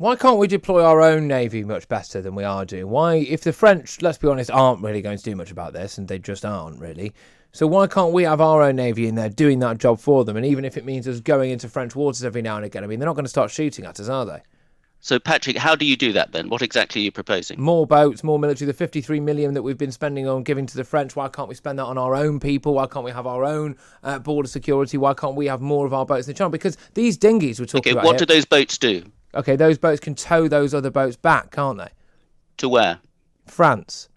Why can't we deploy our own navy much better than we are doing? Why, if the French, let's be honest, aren't really going to do much about this, and they just aren't really, so why can't we have our own navy in there doing that job for them? And even if it means us going into French waters every now and again, I mean, they're not going to start shooting at us, are they? So, Patrick, how do you do that then? What exactly are you proposing? More boats, more military. The 53 million that we've been spending on giving to the French, why can't we spend that on our own people? Why can't we have our own border security? Why can't we have more of our boats in the channel? Because these dinghies we're talking about what do those boats do? Okay, those boats can tow those other boats back, can't they? To where? France.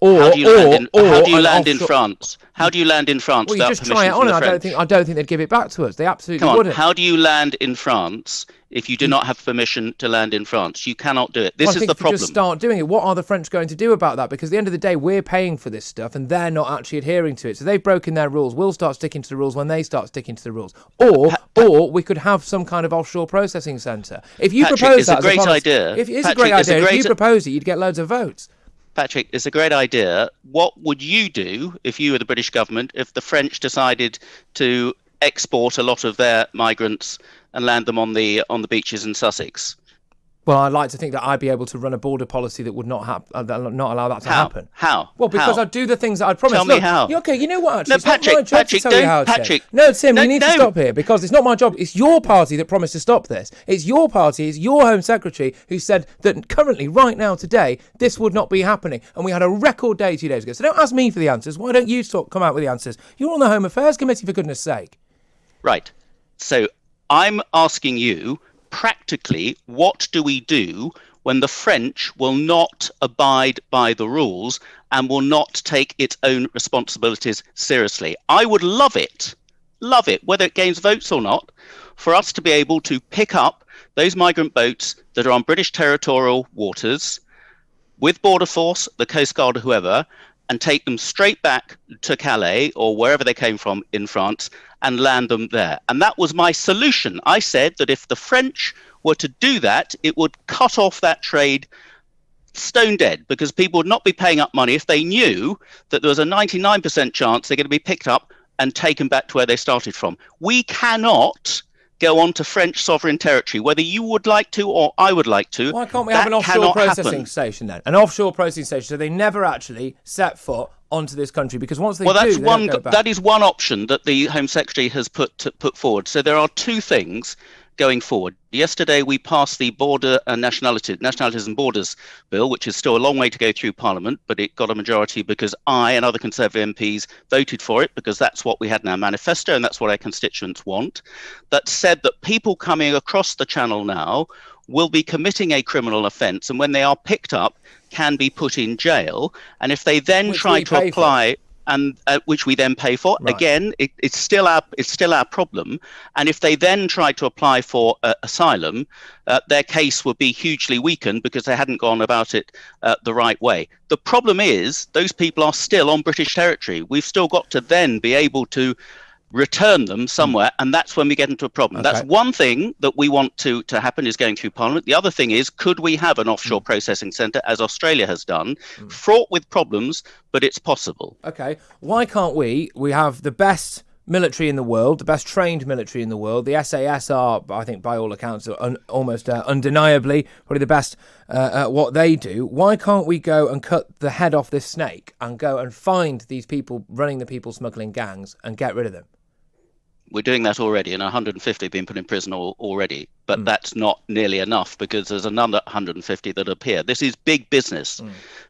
How do you land in France? How do you land in France? Well, you just try it on, and I don't think they'd give it back to us. They absolutely wouldn't. How do you land in France if you do not have permission to land in France? You cannot do it. This is the problem. Just start doing it. What are the French going to do about that? Because at the end of the day, we're paying for this stuff, and they're not actually adhering to it. So they've broken their rules. We'll start sticking to the rules when they start sticking to the rules. Or we could have some kind of offshore processing centre. If you propose that, it's a great idea. If it's a great idea, if you propose it, you'd get loads of votes. Patrick, it's a great idea. What would you do if you were the British government if the French decided to export a lot of their migrants and land them on the beaches in Sussex? Well, I'd like to think that I'd be able to run a border policy that would not allow that to happen. How? Well, because I'd do the things that I'd promised. Tell me how. Okay, you know what, actually? No, Patrick, No, Tim, we need to stop here, because it's not my job. It's your party that promised to stop this. It's your party, it's your Home Secretary who said that currently, right now, today, this would not be happening. And we had a record day 2 days ago. So don't ask me for the answers. Why don't you come out with the answers? You're on the Home Affairs Committee, for goodness sake. Right. So I'm asking you, practically, what do we do when the French will not abide by the rules and will not take its own responsibilities seriously? I would love it, whether it gains votes or not, for us to be able to pick up those migrant boats that are on British territorial waters with Border Force, the Coast Guard, or whoever, and take them straight back to Calais or wherever they came from in France and land them there. And that was my solution. I said that if the French were to do that, it would cut off that trade stone dead, because people would not be paying up money if they knew that there was a 99% chance they're going to be picked up and taken back to where they started from. We cannot go on to French sovereign territory, whether you would like to or I would like to. Why can't we have an offshore processing station then? An offshore processing station, so they never actually set foot onto this country, because once they do, they don't go back. That is one option that the Home Secretary has put forward. So there are two things going forward. Yesterday, we passed the Border and Nationalities and Borders Bill, which is still a long way to go through Parliament, but it got a majority because I and other Conservative MPs voted for it, because that's what we had in our manifesto and that's what our constituents want. That said that people coming across the Channel now will be committing a criminal offence, and when they are picked up, can be put in jail. And if they then try to apply, and which we then pay for, right. Again, it's still our problem. And if they then try to apply for asylum, their case would be hugely weakened because they hadn't gone about it the right way. The problem is those people are still on British territory. We've still got to then be able to return them somewhere, and that's when we get into a problem. Okay. That's one thing that we want to happen, is going through Parliament. The other thing is, could we have an offshore processing centre, as Australia has done, fraught with problems, but it's possible. Okay, why can't we have the best military in the world, the best trained military in the world? The SAS are, I think, by all accounts, almost undeniably probably the best at what they do. Why can't we go and cut the head off this snake and go and find these people running the people smuggling gangs and get rid of them? We're doing that already, and 150 have been put in prison already. But that's not nearly enough, because there's another 150 that appear. This is big business.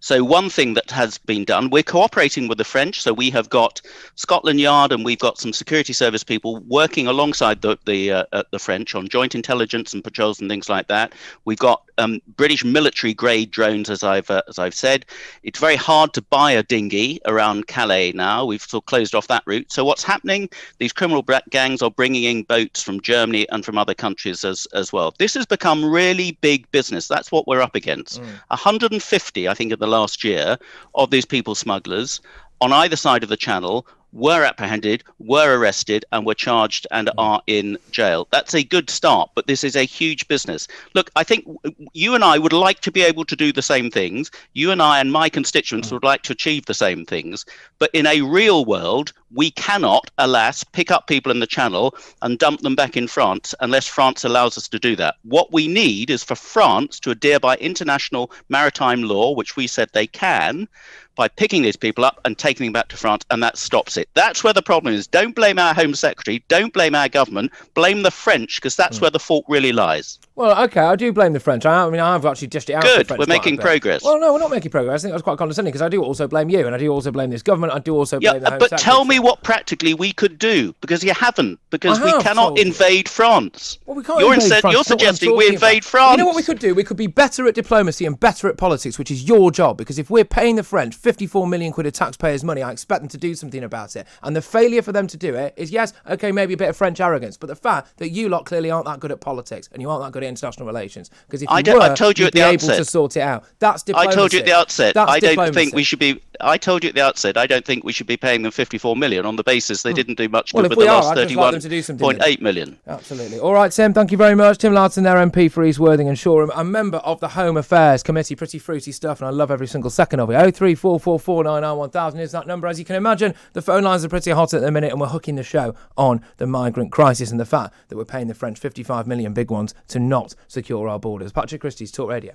So one thing that has been done, we're cooperating with the French. So we have got Scotland Yard and we've got some security service people working alongside the French on joint intelligence and patrols and things like that. We've got British military grade drones, as I've said. It's very hard to buy a dinghy around Calais now. We've sort of closed off that route. So what's happening? These criminal gangs are bringing in boats from Germany and from other countries as well. This has become really big business. That's what we're up against. 150, I think, in the last year of these people smugglers on either side of the Channel were apprehended, were arrested, and were charged and are in jail. That's a good start, but this is a huge business. Look, I think you and I would like to be able to do the same things. You and I and my constituents would like to achieve the same things. But in a real world, We cannot, alas, pick up people in the Channel and dump them back in France unless France allows us to do that. What we need is for France to adhere by international maritime law, which we said they can, by picking these people up and taking them back to France, and that stops it. That's where the problem is. Don't blame our Home Secretary, don't blame our government, blame the French, because that's where the fault really lies. Well, OK, I do blame the French. I mean, I've actually dished it out. Good, we're making progress. Well, no, we're not making progress. I think that's quite condescending, because I do also blame you, and I do also blame this government. I do also blame the Home Secretary. But tell me what practically we could do, because you haven't, because we cannot invade France. Well, we can't invade France. You're suggesting we invade France. You know what we could do? We could be better at diplomacy and better at politics, which is your job, because if we're paying the French 54 million quid of taxpayers' money, I expect them to do something about it. And the failure for them to do it is, yes, OK, maybe a bit of French arrogance, but the fact that you lot clearly aren't that good at politics and you aren't that good at international relations. Because if you were, I told you you'd be able to sort it out. That's diplomacy. I told you at the outset. I don't think we should be. I told you at the outset. I don't think we should be paying them 54 million on the basis they didn't do much good with the last 31.8 million. Absolutely. All right, Tim. Thank you very much. Tim Loughton, their MP for East Worthing and Shoreham, a member of the Home Affairs Committee. Pretty fruity stuff, and I love every single second of it. 03444991000 is that number. As you can imagine, the phone lines are pretty hot at the minute, and we're hooking the show on the migrant crisis and the fact that we're paying the French 55 million big ones to not secure our borders. Patrick Christys, Talk Radio.